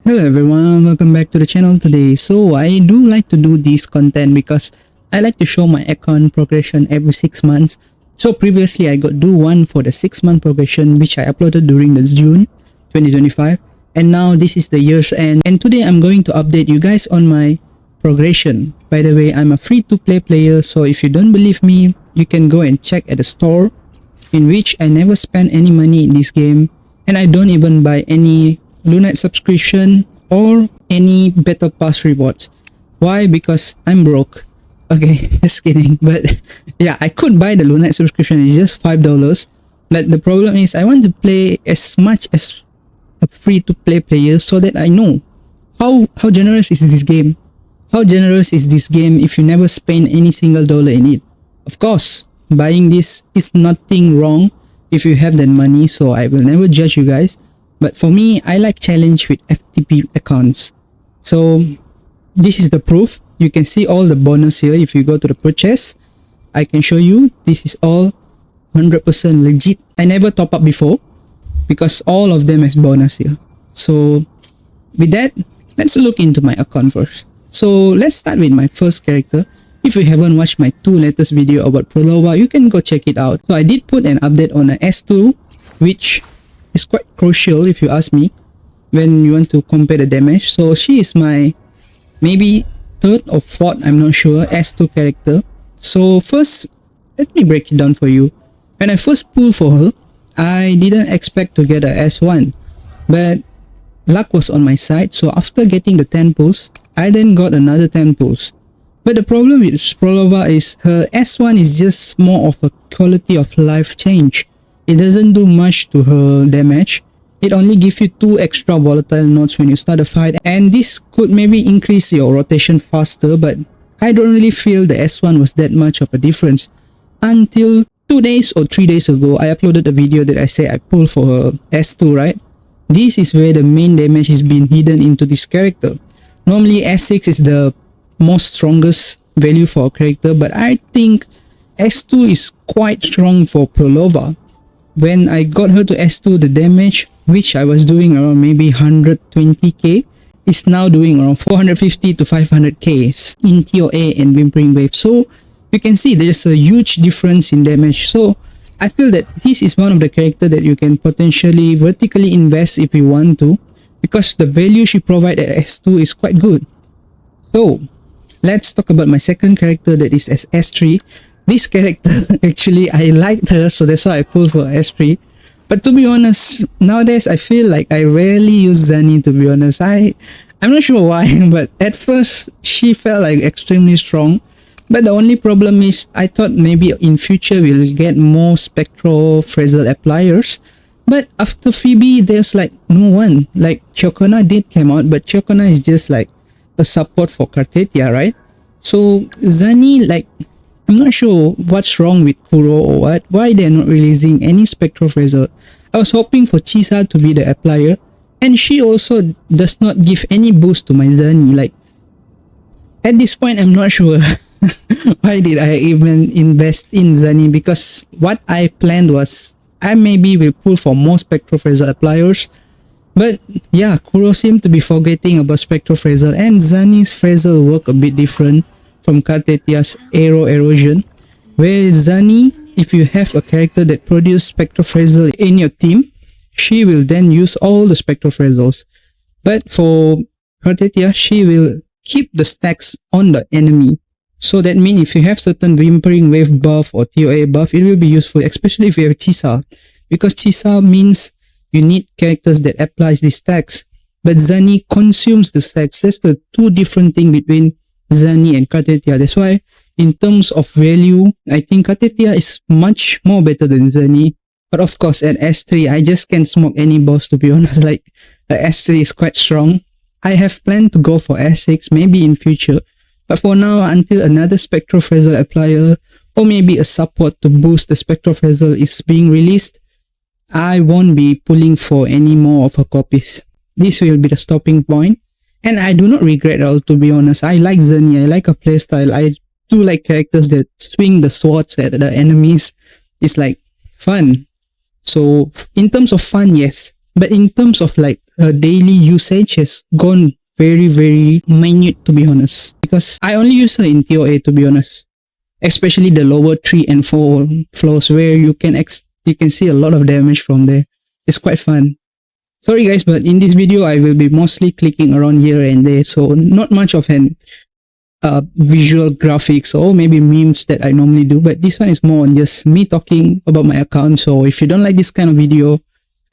Hello everyone, welcome back to the channel today. So I do like to do this content because I like to show my account progression every 6 months. So previously I got do one for the 6-month progression which I uploaded during the June 2025, and now this is the year's end, and today I'm going to update you guys on my progression. By the way, I'm a free-to-play player, so if you don't believe me, you can go and check at the store, in which I never spend any money in this game, and I don't even buy any Lunite subscription or any Battle Pass rewards. Why? Because I'm broke. Okay, just kidding. But yeah, I could buy the Lunite subscription. It's just $5. But the problem is I want to play as much as a free-to-play player so that I know how generous is this game. How generous is this game if you never spend any single dollar in it? Of course, buying this is nothing wrong if you have that money, so I will never judge you guys. But for me, I like challenge with FTP accounts. So this is the proof. You can see all the bonus here. If you go to the purchase, I can show you. This is all 100% legit. I never top up before because all of them is bonus here. So with that, let's look into my account first. So let's start with my first character. If you haven't watched my 2 latest video about WUWA, you can go check it out. So I did put an update on a S2, which is quite crucial if you ask me when you want to compare the damage. So she is my maybe 3rd or 4th, I'm not sure, S2 character. So first, let me break it down for you. When I first pulled for her, I didn't expect to get a S1, but luck was on my side. So after getting the 10 pulls, I then got another 10 pulls. But the problem with WUWA is her S1 is just more of a quality of life change. It doesn't do much to her damage. It only gives you 2 extra volatile nodes when you start a fight, and this could maybe increase your rotation faster, but I don't really feel the S1 was that much of a difference. Until 2 days or 3 days ago, I uploaded a video that I say I pulled for her S2, right? This is where the main damage is being hidden into this character. Normally S6 is the most strongest value for a character, but I think S2 is quite strong for WUWA. When I got her to S2, the damage, which I was doing around maybe 120k, is now doing around 450 to 500k in TOA and Whimpering Wave. So you can see there's a huge difference in damage. So I feel that this is one of the characters that you can potentially vertically invest if you want to, because the value she provides at S2 is quite good. So let's talk about my second character, that is as S3. This character, actually, I liked her, so that's why I pulled for S3. But to be honest, nowadays I feel like I rarely use Zani, to be honest. I'm not sure why, but at first she felt like extremely strong. But the only problem is I thought maybe in future we'll get more spectral phrasal appliers. But after Phoebe, there's like no one. Like Chokona did come out, but Chokona is just like a support for Kartetia, right? So Zani, like, I'm not sure what's wrong with Kuro or what, why they're not releasing any spectrophrasal. I was hoping for Chisa to be the applier, and she also does not give any boost to my Zani. Like, at this point, I'm not sure why did I even invest in Zani, because what I planned was I maybe will pull for more spectrophrasal appliers. But yeah, Kuro seemed to be forgetting about spectrophrasal, and Zani's phrasal work a bit different from Kartetia's Aero Erosion, where Zani, if you have a character that produces spectrophrasal in your team, she will then use all the spectrophrasals. But for Kartetia, she will keep the stacks on the enemy. So that means if you have certain Whimpering Wave buff or TOA buff, it will be useful, especially if you have Chisa, because Chisa means you need characters that applies these stacks. But Zani consumes the stacks. That's the 2 different things between Zani and Kartetia. That's why in terms of value, I think Kartetia is much more better than Zani. But of course at S3, I just can't smoke any boss, to be honest. Like, the S3 is quite strong. I have planned to go for S6 maybe in future. But for now, until another spectrophrasal applier or maybe a support to boost the spectrophrasal is being released, I won't be pulling for any more of her copies. This will be the stopping point. And I do not regret at all, to be honest. I like Zani, I like her playstyle. I do like characters that swing the swords at the enemies. It's like fun. So in terms of fun, yes. But in terms of like her daily usage has gone very minute, to be honest, because I only use her in TOA, to be honest, especially the lower 3 and 4 floors where you can see a lot of damage from there. It's quite fun. Sorry guys, but in this video I will be mostly clicking around here and there, so not much of an visual graphics or maybe memes that I normally do, but this one is more on just me talking about my account. So if you don't like this kind of video,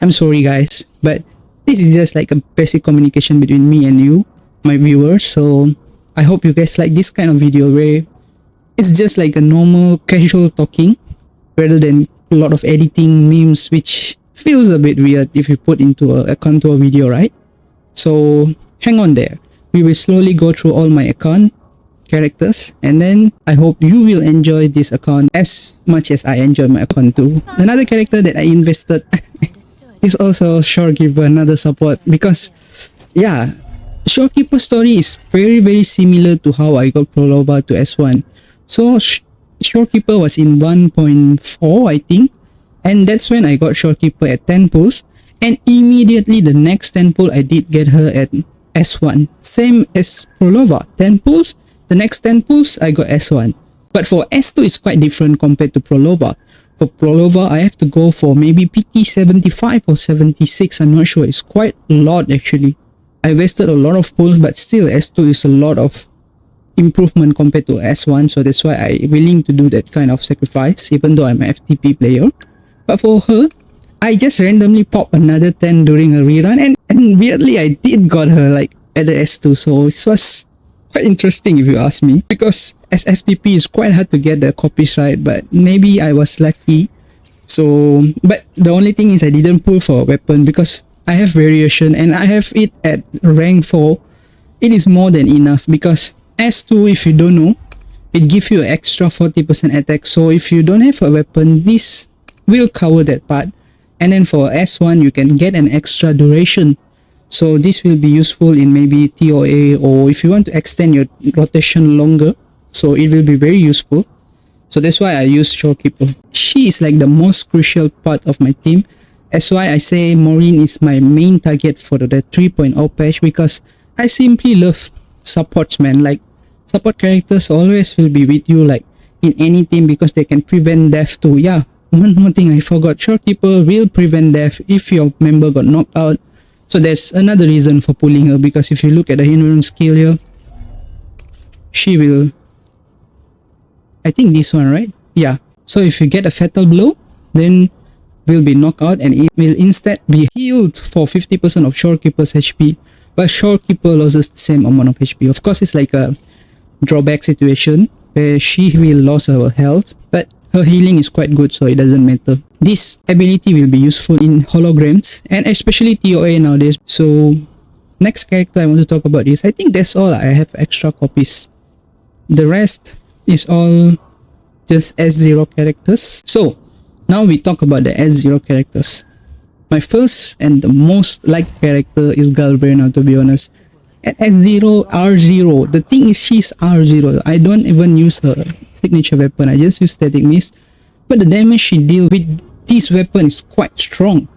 I'm sorry guys, but this is just like a basic communication between me and you, my viewers. So I hope you guys like this kind of video where it's just like a normal casual talking rather than a lot of editing memes, which feels a bit weird if you put into a contour video, right? So hang on there. We will slowly go through all my account characters, and then I hope you will enjoy this account as much as I enjoy my account too. Another character that I invested is also Shorekeeper, another support, because yeah, Shorekeeper story is very similar to how I got Prolova to S1. So Shorekeeper was in 1.4 I think, and that's when I got Shorekeeper at 10 pulls, and immediately the next 10 pull I did get her at S1, same as Prolova, 10 pulls, the next 10 pulls I got S1. But for S2 it's quite different compared to Prolova. For Prolova I have to go for maybe PT 75 or 76, I'm not sure, it's quite a lot actually. I wasted a lot of pulls, but still S2 is a lot of improvement compared to S1, so that's why I'm willing to do that kind of sacrifice even though I'm an FTP player. But for her, I just randomly popped another 10 during a rerun, and weirdly I did got her like at the S2, so it was quite interesting if you ask me, because as FTP it's quite hard to get the copies right, but maybe I was lucky. So but the only thing is I didn't pull for a weapon because I have variation and I have it at rank 4. It is more than enough, because S2, if you don't know, it gives you an extra 40% attack, so if you don't have a weapon, this will cover that part. And then for S1 you can get an extra duration, so this will be useful in maybe TOA, or if you want to extend your rotation longer, so it will be very useful. So that's why I use Shorekeeper. She is like the most crucial part of my team. That's why I say Maureen is my main target for the 3.0 patch, because I simply love supports, man. Like, support characters always will be with you, like in any team, because they can prevent death too. Yeah, one more thing I forgot, Shorekeeper will prevent death if your member got knocked out. So there's another reason for pulling her, because if you look at the hindrance skill here, she will, I think this one, right? Yeah, so if you get a fatal blow, then will be knocked out and it will instead be healed for 50% of Shorekeeper's HP, but Shorekeeper loses the same amount of HP. Of course, it's like a drawback situation where she will lose her health, but her healing is quite good, so it doesn't matter. This ability will be useful in holograms and especially TOA nowadays. So next character I want to talk about is, I think that's all I have extra copies. The rest is all just S0 characters. So now we talk about the S0 characters. My first and the most liked character is Galbrena, to be honest. At S0, R0, the thing is she's R0. I don't even use her signature weapon, I just use static mist. But the damage she deals with this weapon is quite strong.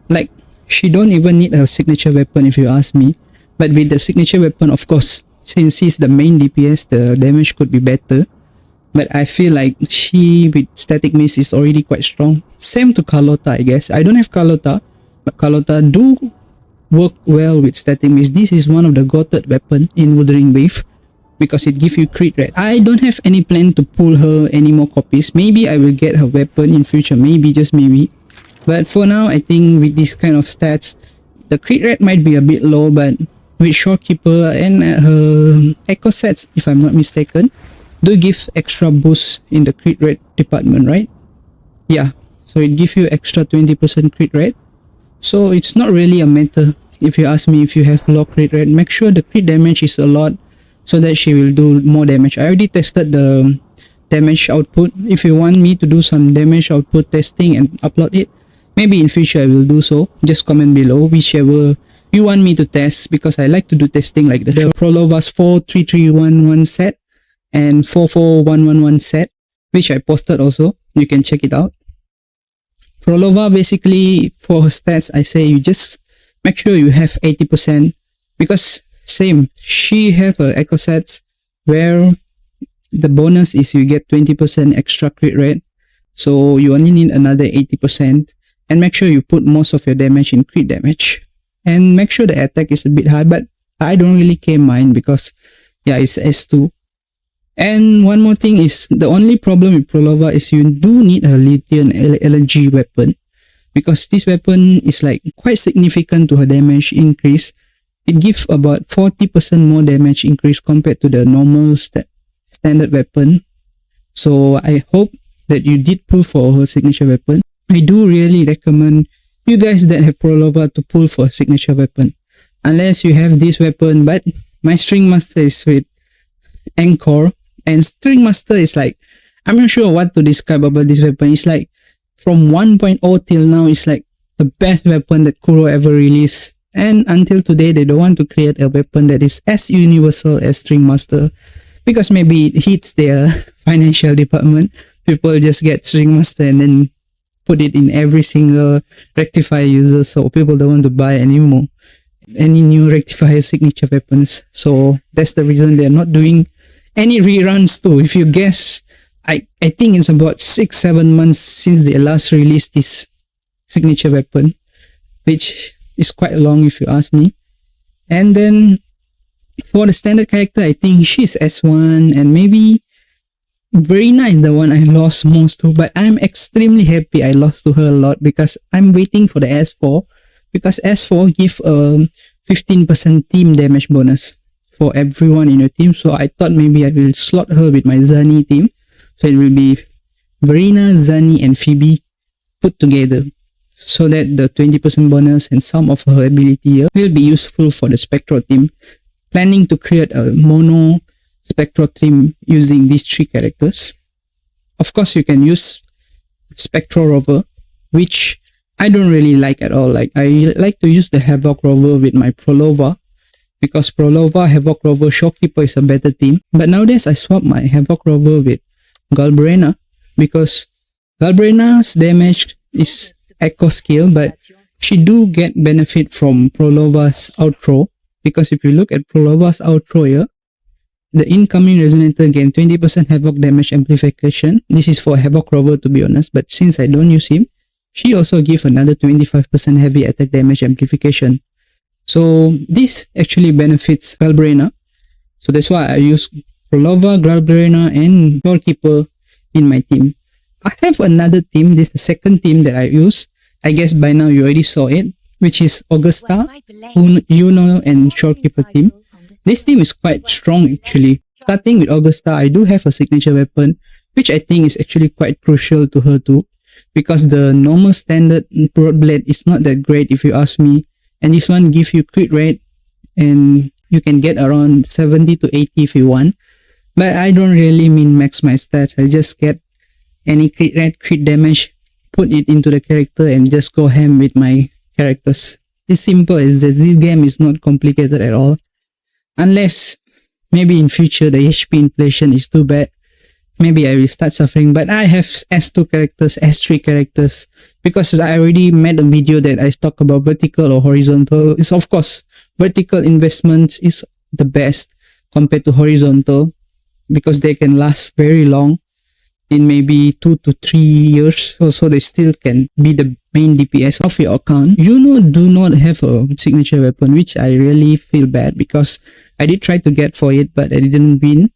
Like, she don't even need a signature weapon if you ask me. But with the signature weapon, of course, since she's the main DPS, the damage could be better. But I feel like she with static mist is already quite strong. Same to Carlotta, I guess. I don't have Carlotta, but Carlotta do work well with static mist. This is one of the goated weapon in Wuthering Wave, because it gives you crit rate. I don't have any plan to pull her any more copies. Maybe I will get her weapon in future, maybe, just maybe. But for now, I think with this kind of stats, the crit rate might be a bit low, but with Shorekeeper and her echo sets, if I'm not mistaken, do give extra boost in the crit rate department, right? Yeah, so it gives you extra 20% crit rate. So it's not really a matter, if you ask me, if you have low crit rate, make sure the crit damage is a lot, so that she will do more damage. I already tested the damage output. If you want me to do some damage output testing and upload it, maybe in future I will do so. Just comment below whichever you want me to test, because I like to do testing like the Prolova's 43311 set and 44111 set, which I posted also. You can check it out. Prolova, basically for her stats, I say you just make sure you have 80%, because same, she have a echo sets where the bonus is you get 20% extra crit rate, so you only need another 80%. And make sure you put most of your damage in crit damage, and make sure the attack is a bit high, but I don't really care mine because yeah, it's S2. And one more thing is, the only problem with Prolova is you do need a lithium LNG weapon, because this weapon is like quite significant to her damage increase. It gives about 40% more damage increase compared to the normal standard weapon. So I hope that you did pull for her signature weapon. I do really recommend you guys that have Prolova to pull for a signature weapon, unless you have this weapon. But my String Master is with Anchor, and String Master is like, I'm not sure what to describe about this weapon. It's like from 1.0 till now, it's like the best weapon that Kuro ever released. And until today, they don't want to create a weapon that is as universal as String Master, because maybe it hits their financial department. People just get String Master and then put it in every single rectifier user, so people don't want to buy anymore any new rectifier signature weapons. So that's the reason they're not doing any reruns too. If you guess, I think it's about 6-7 months since they last released this signature weapon, which is quite long if you ask me. And then for the standard character, I think she's S1, and maybe Verena is the one I lost most to, but I'm extremely happy I lost to her a lot, because I'm waiting for the S4, because S4 give a 15% team damage bonus for everyone in your team. So I thought maybe I will slot her with my Zani team, so it will be Verena, Zani and Phoebe put together, so that the 20% bonus and some of her ability here will be useful for the Spectral team. Planning to create a mono Spectral team using these 3 characters. Of course, you can use Spectral Rover, which I don't really like at all. Like, I like to use the Havoc Rover with my Prolova, because Prolova, Havoc Rover, Shopkeeper is a better team. But nowadays, I swap my Havoc Rover with Galbrena, because Galbrena's damage is echo skill, but she do get benefit from Prolova's outro, because if you look at Prolova's outro here, the incoming resonator gain 20% Havoc damage amplification. This is for Havoc Rover, to be honest, but since I don't use him, she also gives another 25% heavy attack damage amplification. So this actually benefits Galbrena. So that's why I use Prolova, Galbrena and Doorkeeper in my team. I have another team. This is the second team that I use. I guess by now you already saw it, which is Augusta, Yuno and Shorekeeper team. This team is quite strong actually. Starting with Augusta, I do have a signature weapon, which I think is actually quite crucial to her too, because the normal standard Broad Blade is not that great if you ask me, and this one gives you crit rate, and you can get around 70 to 80 if you want. But I don't really min-max my stats. I just get any crit rate, crit damage, put it into the character and just go ham with my characters. It's simple as this. This game is not complicated at all. Unless maybe in future the HP inflation is too bad, maybe I will start suffering. But I have S2 characters, S3 characters, because I already made a video that I talk about vertical or horizontal. It's of course vertical investments is the best compared to horizontal, because they can last very long, in maybe 2 to 3 years, so they still can be the main DPS of your account. You do not have a signature weapon, which I really feel bad, because I did try to get for it, but I didn't win.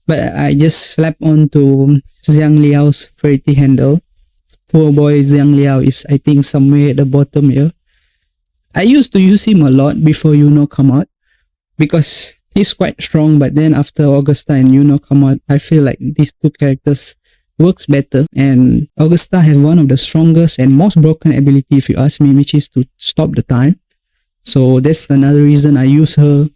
But I just slapped on to Xiang Liao's Verity handle. Poor boy Xiang Liao is, I think, somewhere at the bottom here. I used to use him a lot before Yuno come out, because he's quite strong, but then after Augusta and Yuno come out, I feel like these two characters works better, and Augusta has one of the strongest and most broken ability if you ask me, which is to stop the time. So that's another reason I use her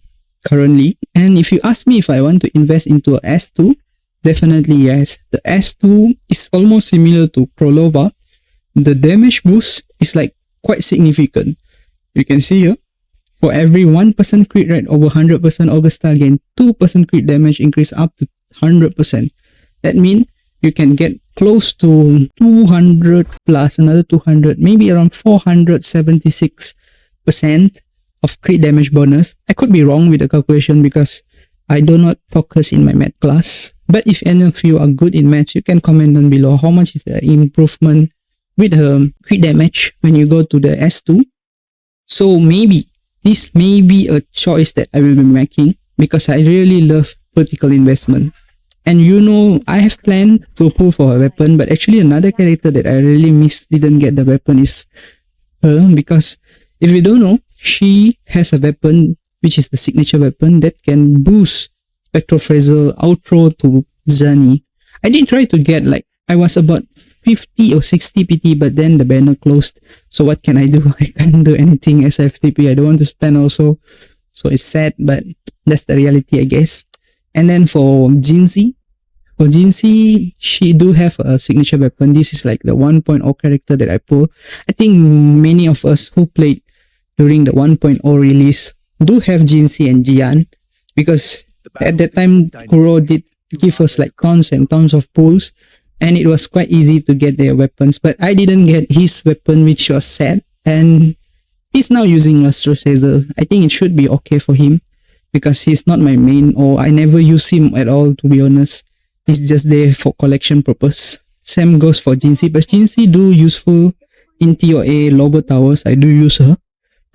currently. And if you ask me if I want to invest into a S2, definitely yes. The S2 is almost similar to Prolova. The damage boost is like quite significant. You can see here, for every 1% crit rate over 100%, Augusta gain 2% crit damage increase up to 100%. That means you can get close to 200 plus another 200, maybe around 476% of crit damage bonus. I could be wrong with the calculation because I do not focus in my math class. But if any of you are good in maths, you can comment down below how much is the improvement with crit damage when you go to the S2. So maybe this may be a choice that I will be making because I really love vertical investment. And you know, I have planned to pull for a weapon, but actually another character that I really missed didn't get the weapon is her, because if you don't know, she has a weapon which is the signature weapon that can boost Spectrophrasal outro to Zani. I did try to get, like, I was about 50 or 60 PT, but then the banner closed. So what can I do? I can't do anything as FTP. I don't want to spend also. So it's sad, but that's the reality, I guess. And then for Jinzi, she do have a signature weapon. This is like the 1.0 character that I pull. I think many of us who played during the 1.0 release do have Jinzi and Jian, because at that time Kuro did give us like tons and tons of pulls, and it was quite easy to get their weapons. But I didn't get his weapon, which was sad, and he's now using Lustrosazer. I think it should be okay for him, because he's not my main, or I never use him at all, to be honest. He's just there for collection purpose. Same goes for Jinzi, but Jinzi do useful in TOA Lobo Towers. I do use her.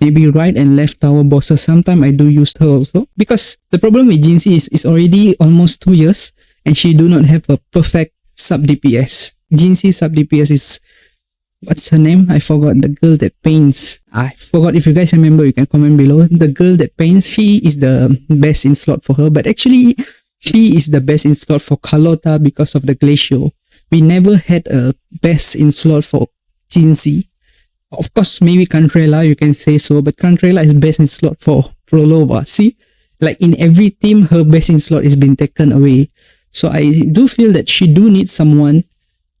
Maybe right and left tower bosses, sometimes I do use her also. Because the problem with Jinzi is it's already almost 2 years and she do not have a perfect sub DPS. Jinzi sub DPS is, what's her name? I forgot. The girl that paints. I forgot. If you guys remember, you can comment below. The girl that paints, she is the best in slot for her. But actually, she is the best in slot for Carlotta because of the Glacial. We never had a best in slot for Jinzi. Of course, maybe Cantrella, you can say so, but Cantrella is best in slot for Prolova. See, like in every team, her best in slot is been taken away. So I do feel that she do need someone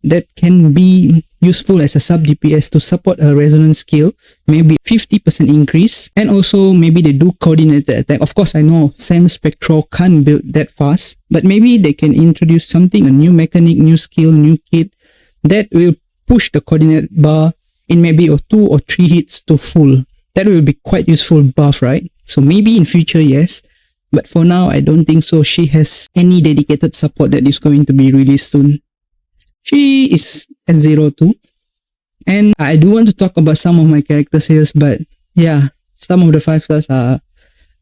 that can be useful as a sub DPS to support her resonance skill, maybe 50% increase, and also maybe they do coordinated attack. Of course, I know Sam Spectro can't build that fast, but maybe they can introduce something, a new mechanic, new skill, new kit that will push the coordinate bar in maybe 2 or 3 hits to full. That will be quite useful buff, right? So maybe in future, yes. But for now, I don't think so. She has any dedicated support that is going to be released soon. She is at 02. And I do want to talk about some of my character sales, but yeah, some of the 5 stars are,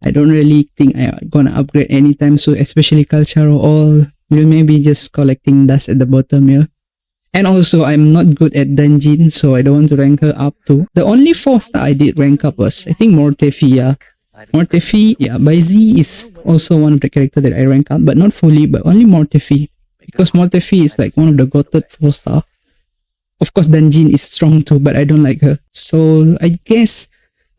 I don't really think I'm gonna upgrade anytime soon, especially Calcharo. All will maybe just collecting dust at the bottom here. And also, I'm not good at Dungeon, so I don't want to rank her up too. The only 4 star I did rank up was, I think, Mortefi, yeah. Mortefi, yeah, Baizi is also one of the characters that I rank up, but not fully, but only Mortefi. Because Mortefi is like one of the goated 4 star. Of course, Dungeon is strong too, but I don't like her. So, I guess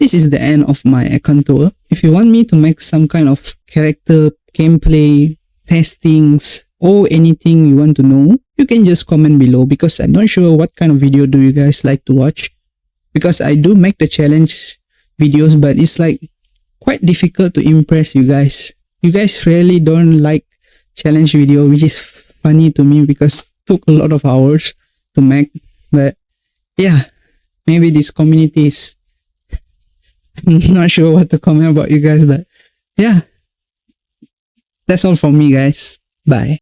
this is the end of my account tour. If you want me to make some kind of character gameplay, testings, or anything you want to know, you can just comment below, because I'm not sure what kind of video do you guys like to watch. Because I do make the challenge videos, but it's like quite difficult to impress you guys. You guys really don't like challenge video, which is funny to me because it took a lot of hours to make. But yeah, maybe this community is I'm not sure what to comment about you guys, but yeah, that's all from me, guys. Bye.